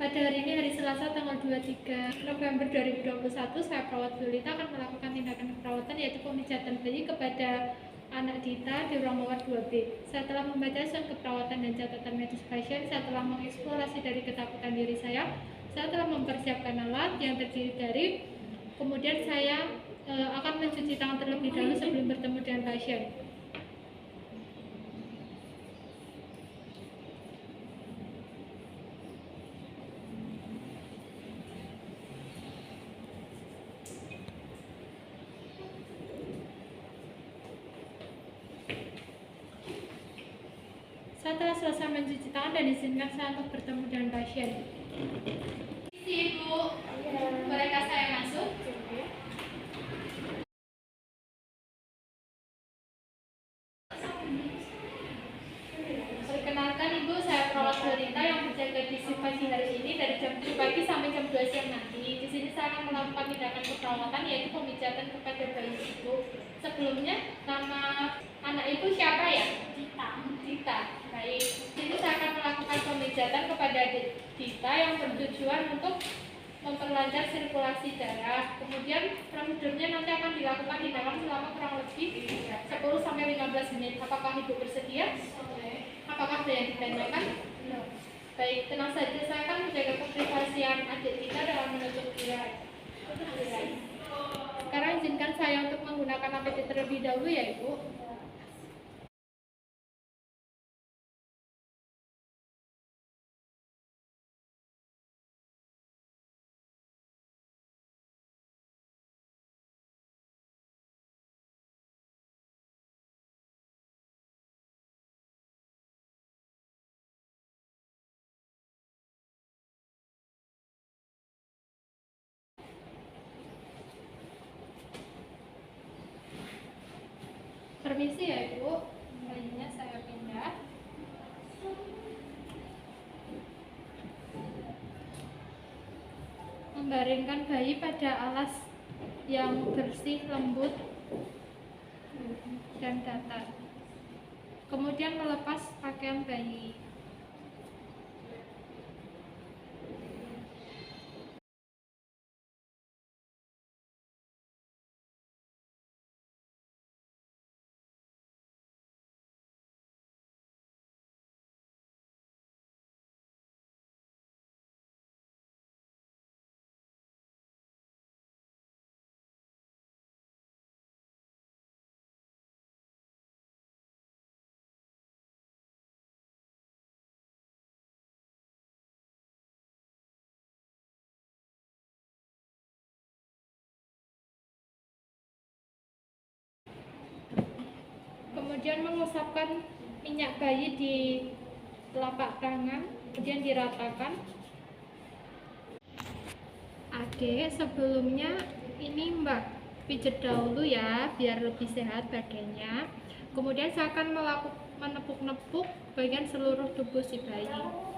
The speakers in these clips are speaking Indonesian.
Pada hari ini, hari Selasa, tanggal 23 November 2021, saya perawat Julita akan melakukan tindakan perawatan yaitu pemijatan bayi kepada anak Dita di ruang mawar 2B. Saya telah membaca surat keperawatan dan catatan medis pasien, saya telah mengeksplorasi dari ketakutan diri saya telah mempersiapkan alat yang terdiri dari, kemudian saya akan mencuci tangan terlebih dahulu sebelum bertemu dengan pasien. Saya telah selesai mencuci tangan dan izinkan saya untuk bertemu dengan pasien. Isi Ibu, mereka saya masuk. Perkenalkan Ibu, saya perawat Julita yang berjaga di shift pagi hari ini dari jam 7 pagi sampai jam 2 siang nanti. Di sini saya akan melakukan tindakan keperawatan yaitu pemijatan kepada bayi Ibu. Sebelumnya, nama anak Ibu siapa ya? Dita. Baik. Jadi saya akan melakukan pemijatan kepada Dita yang bertujuan untuk memperlancar sirkulasi darah. Kemudian prosedurnya nanti akan dilakukan tindakan selama kurang lebih 10-15 menit. Apakah Ibu bersedia? Apakah ada yang ditanyakan? Baik, tenang saja, saya akan menjaga keprivasian adik Dita dalam menutup tirai. Sekarang izinkan saya untuk menggunakan APD terlebih dahulu ya Ibu. Permisi ya Ibu, bayinya saya pindah. Membaringkan bayi pada alas yang bersih, lembut, dan datar. Kemudian melepas pakaian bayi. Kemudian mengusapkan minyak bayi di telapak tangan, kemudian diratakan. Adik, sebelumnya ini Mbak pijet dahulu ya, biar lebih sehat badannya. Kemudian saya akan menepuk-nepuk bagian seluruh tubuh si bayi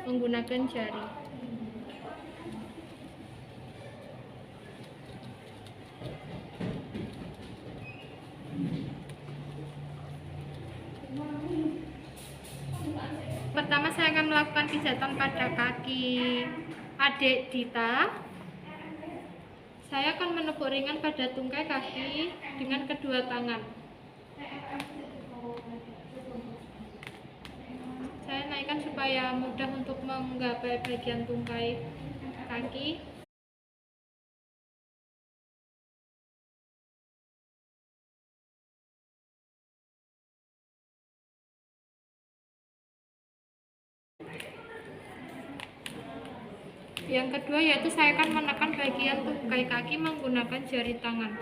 menggunakan jari. Pertama saya akan melakukan pijatan pada kaki adik Dita. Saya akan menepuk ringan pada tungkai kaki dengan kedua tangan. Saya naikkan supaya mudah untuk menggapai bagian tungkai kaki. Yang kedua yaitu saya akan menekan bagian tungkai kaki menggunakan jari tangan.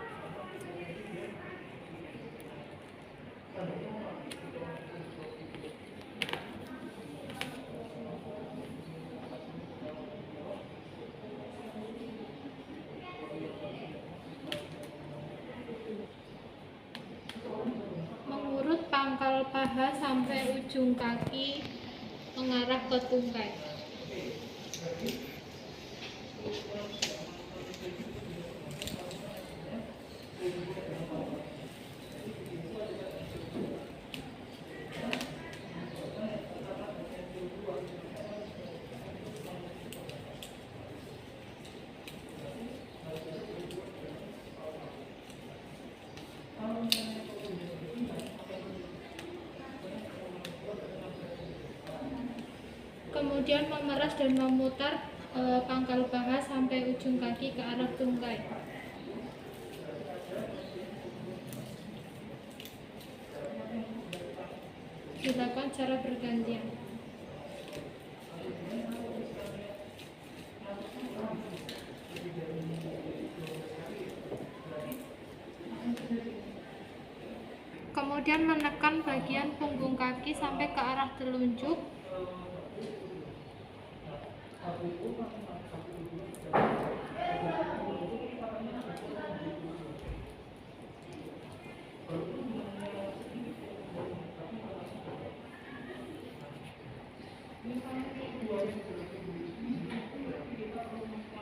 Mengurut pangkal paha sampai ujung kaki mengarah ke tungkai. Kemudian memeras dan memutar pangkal paha sampai ujung kaki ke arah tungkai. Dilakukan secara bergantian. Kemudian menekan bagian punggung kaki sampai ke arah telunjuk.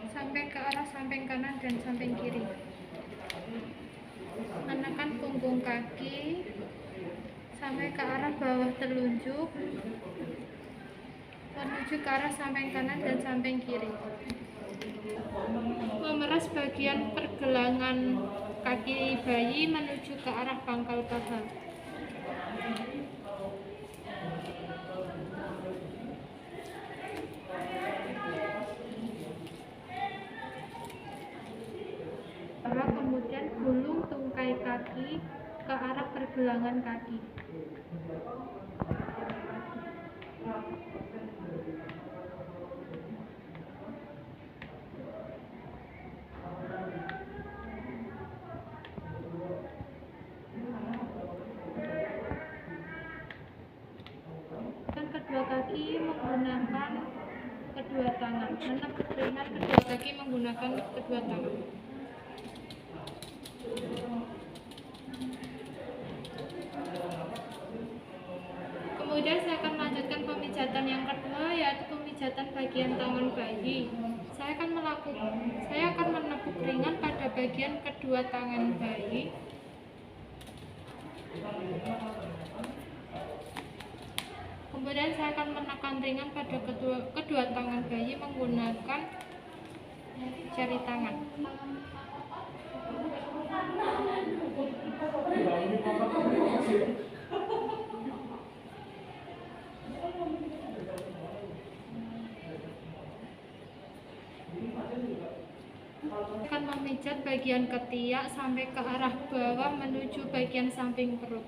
Sampai ke arah samping kanan dan samping kiri. Menekan punggung kaki sampai ke arah bawah telunjuk, menuju ke arah samping kanan dan samping kiri. Memeras bagian pergelangan kaki bayi menuju ke arah pangkal paha. Kemudian gulung tungkai kaki ke arah pergelangan kaki. Dan kedua kaki menggunakan kedua tangan. Menepuk ringan kedua kaki menggunakan kedua tangan. Kemudian saya akan melanjutkan pemijatan yang kedua, yaitu pemijatan bagian tangan bayi. Saya akan menepuk ringan pada bagian kedua tangan bayi. Kemudian saya akan menekan ringan pada kedua tangan bayi menggunakan jari tangan. Akan memijat bagian ketiak sampai ke arah bawah menuju bagian samping perut.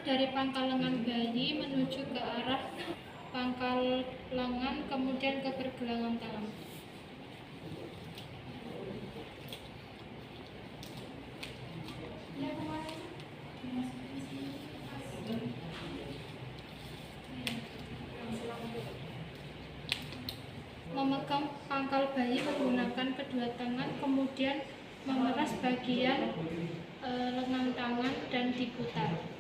Dari pangkal lengan bayi menuju ke arah pangkal lengan, kemudian ke pergelangan tangan. Memegang pangkal bayi menggunakan kedua tangan, kemudian memeras bagian lengan tangan dan diputar.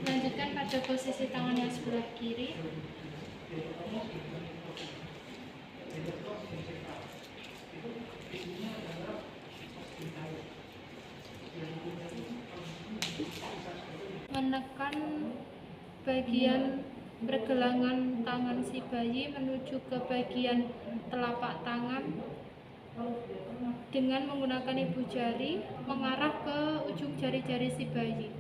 Lanjutkan pada posisi tangan yang sebelah kiri. Menekan bagian pergelangan tangan si bayi menuju ke bagian telapak tangan dengan menggunakan ibu jari mengarah ke ujung jari-jari si bayi.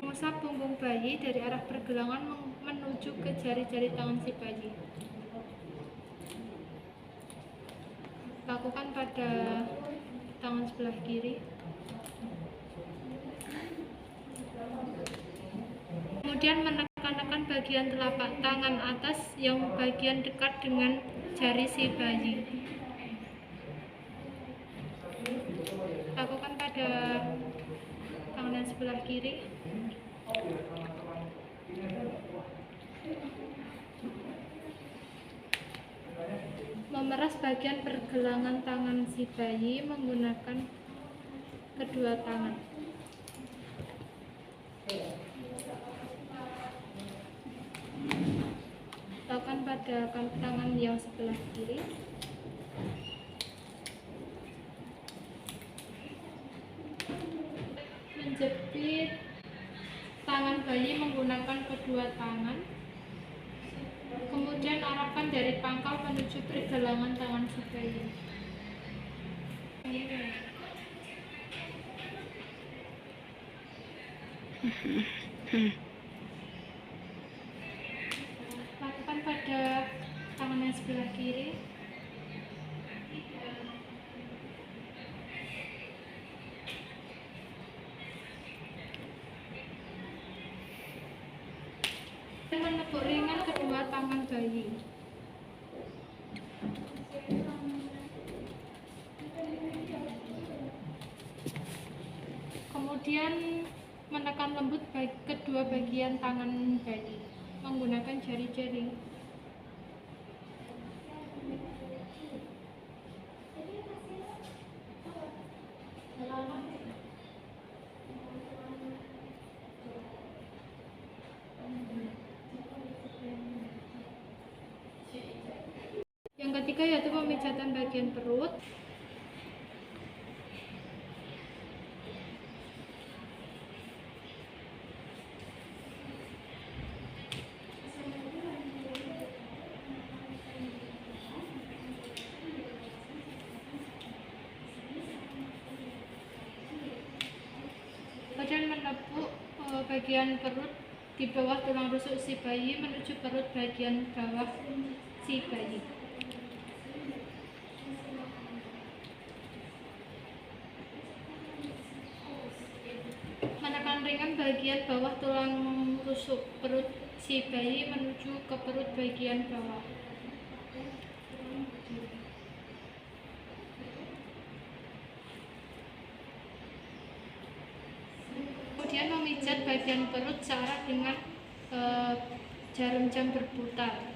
Mengusap punggung bayi dari arah pergelangan menuju ke jari-jari tangan si bayi. Lakukan pada tangan sebelah kiri. Kemudian menekan bagian telapak tangan atas yang bagian dekat dengan jari si bayi. Lakukan pada tangan sebelah kiri. Memeras bagian pergelangan tangan si bayi menggunakan kedua tangan. Lakukan pada tangan yang sebelah kiri. Menjepit tangan bayi menggunakan kedua tangan. Kemudian arahkan dari pangkal menuju pergelangan tangan si bayi. Lakukan pada tangan yang sebelah kiri. Menepuk ringan kedua tangan bayi. Kemudian menekan lembut kedua bagian tangan bayi menggunakan jari-jari. Yang ketiga yaitu pemijatan bagian perut. Kemudian menepuk bagian perut di bawah tulang rusuk si bayi menuju perut bagian bawah si bayi. Menekan ringan bagian bawah tulang rusuk perut si bayi menuju ke perut bagian bawah. Kemudian memijat bagian perut searah dengan jarum jam berputar.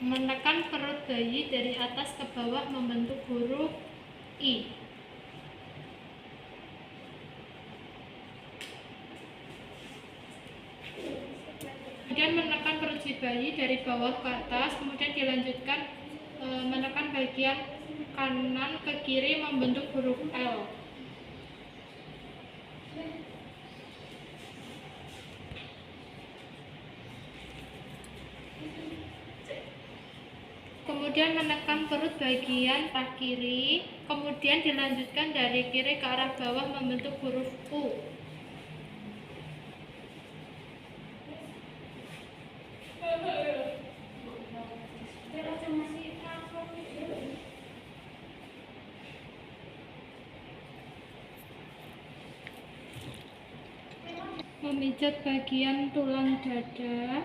Menekan perut bayi dari atas ke bawah membentuk huruf I. Kemudian menekan perut si bayi dari bawah ke atas, kemudian dilanjutkan menekan bagian kanan ke kiri membentuk huruf L. Kemudian menekan perut bagian paha kiri, kemudian dilanjutkan dari kiri ke arah bawah membentuk huruf U. Memijat bagian tulang dada,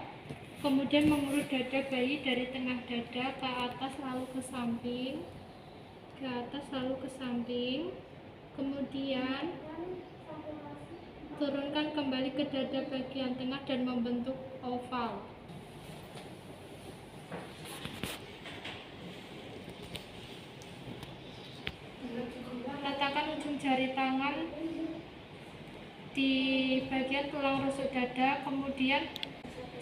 kemudian mengurut dada bayi dari tengah dada ke atas lalu ke samping, ke atas lalu ke samping, kemudian turunkan kembali ke dada bagian tengah dan membentuk oval. Letakkan ujung jari tangan di bagian tulang rusuk dada, kemudian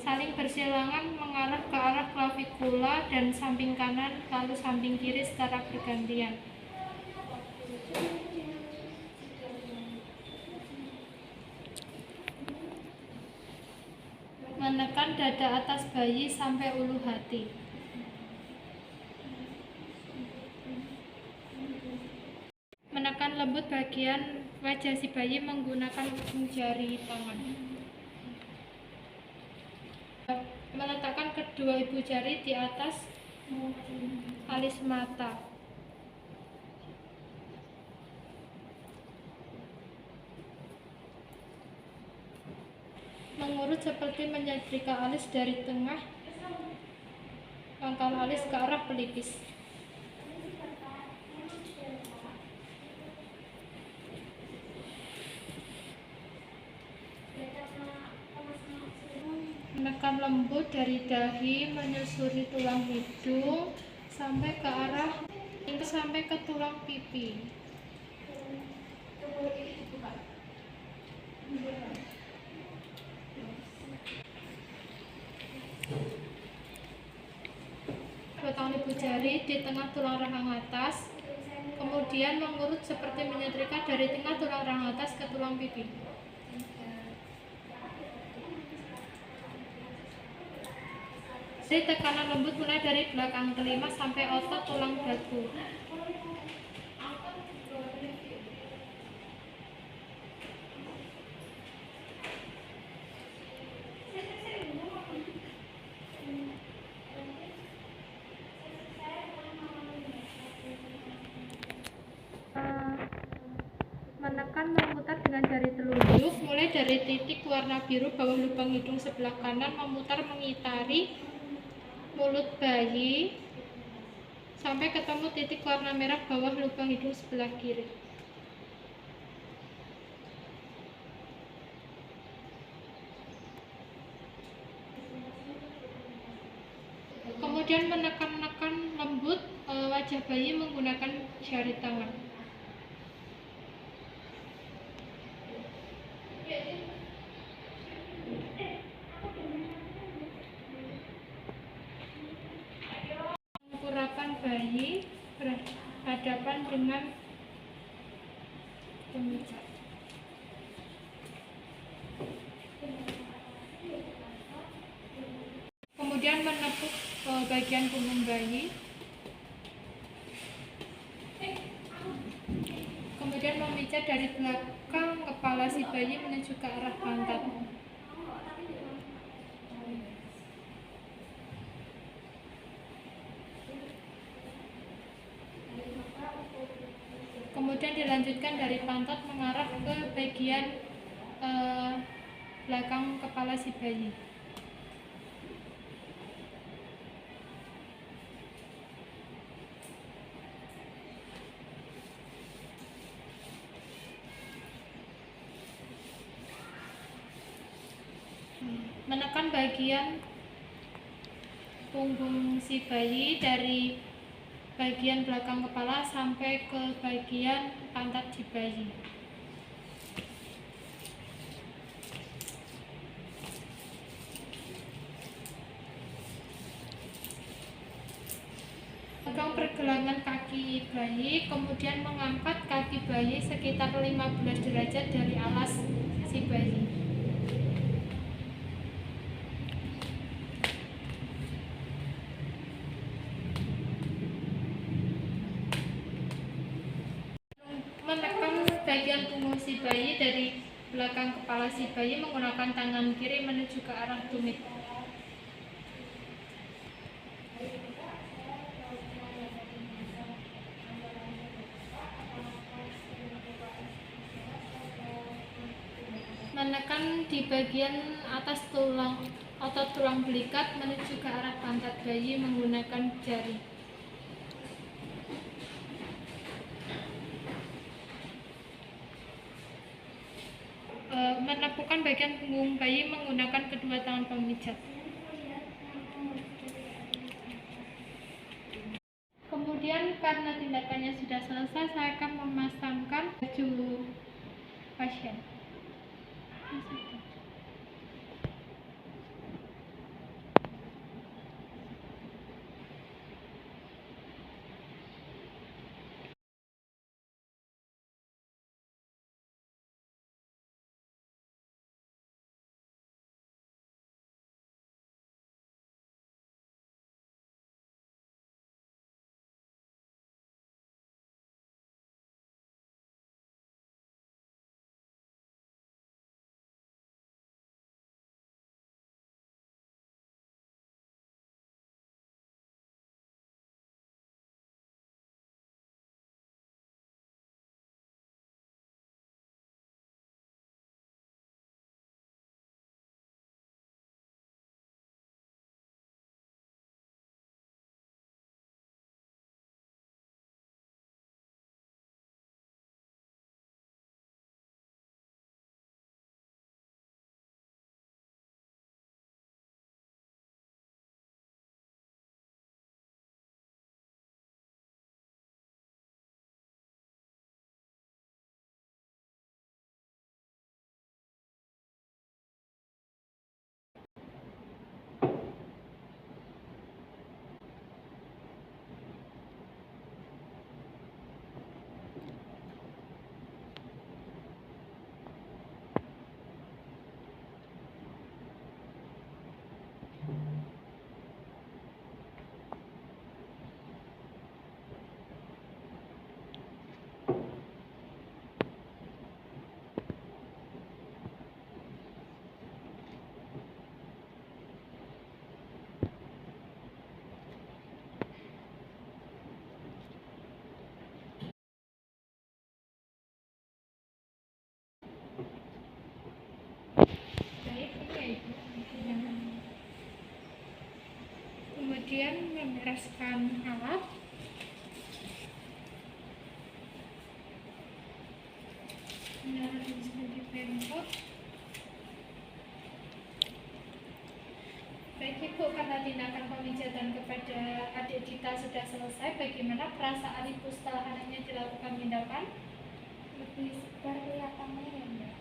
saling bersilangan mengarah ke arah klavikula dan samping kanan lalu samping kiri secara bergantian. Menekan dada atas bayi sampai ulu hati. Menekan lembut bagian wajah si bayi menggunakan ujung jari tangan. Meletakkan kedua ibu jari di atas alis mata. Mengurut seperti menyetrika alis dari tengah pangkal alis ke arah pelipis. lembut dari dahi menyusuri tulang hidung sampai ke arah sampai ke tulang pipi. Batang ibu jari di tengah tulang rahang atas, kemudian mengurut seperti menyetrika dari tengah tulang rahang atas ke tulang pipi. Jadi tekanan lembut mulai dari belakang kelima sampai otot tulang batu. Menekan memutar dengan jari telunjuk mulai dari titik warna biru bawah lubang hidung sebelah kanan, memutar mengitari mulut bayi sampai ketemu titik warna merah bawah lubang hidung sebelah kiri. Kemudian menekan-nekan lembut wajah bayi menggunakan jari tangan. Pengurapan bayi berhadapan dengan pemijat. Kemudian menepuk bagian punggung bayi. Kemudian memijat dari belakang kepala si bayi menuju ke arah pantat. Kemudian dilanjutkan dari pantat mengarah ke bagian belakang kepala si bayi. Menekan bagian punggung si bayi dari bagian belakang kepala sampai ke bagian pantat si bayi. Pegang pergelangan kaki bayi, kemudian mengangkat kaki bayi sekitar 15 derajat dari alas si bayi. Menekan bagian punggung si bayi dari belakang kepala si bayi menggunakan tangan kiri menuju ke arah tumit. Menekan di bagian atas otot tulang belikat menuju ke arah pantat bayi menggunakan jari. Menepukkan bagian punggung bayi menggunakan kedua tangan pemijat. Kemudian karena tindakannya sudah selesai, saya akan memasangkan baju pasien. kemudian membereskan alat. Di pemkot. Baik Ibu, karena tindakan pemijatan kepada adik kita sudah selesai, bagaimana perasaan Ibu setelah anaknya dilakukan tindakan? Lebih segar kelihatannya ya Mbak.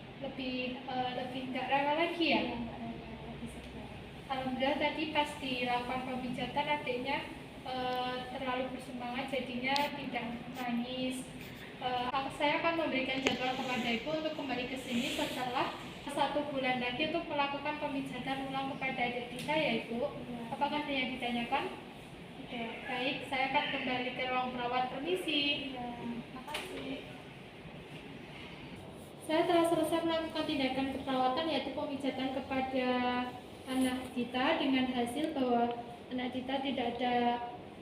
Lebih nggak rewel lagi ya? Iya, nggak rewel, lebih segar. Alhamdulillah tadi pas dilakukan pemijatan adiknya terlalu bersemangat, jadinya tidak nangis. Saya akan memberikan jadwal kepada Ibu untuk kembali ke sini setelah 1 bulan lagi untuk melakukan pemijatan ulang kepada adik kita ya Ibu. Iya. Apakah ada yang ditanyakan? Tidak. Baik, saya akan kembali ke ruang perawat. Permisi. Iya, makasih. Saya telah selesai melakukan tindakan keperawatan yaitu pemijatan kepada anak kita dengan hasil bahwa anak kita tidak ada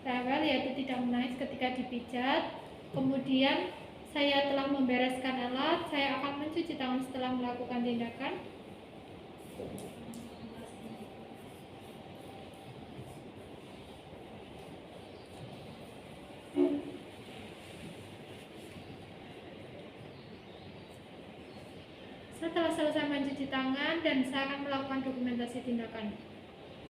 rewel, yaitu tidak menangis ketika dipijat. Kemudian saya telah membereskan alat, saya akan mencuci tangan setelah melakukan tindakan. Saya telah selesai mencuci tangan dan saya akan melakukan dokumentasi tindakan.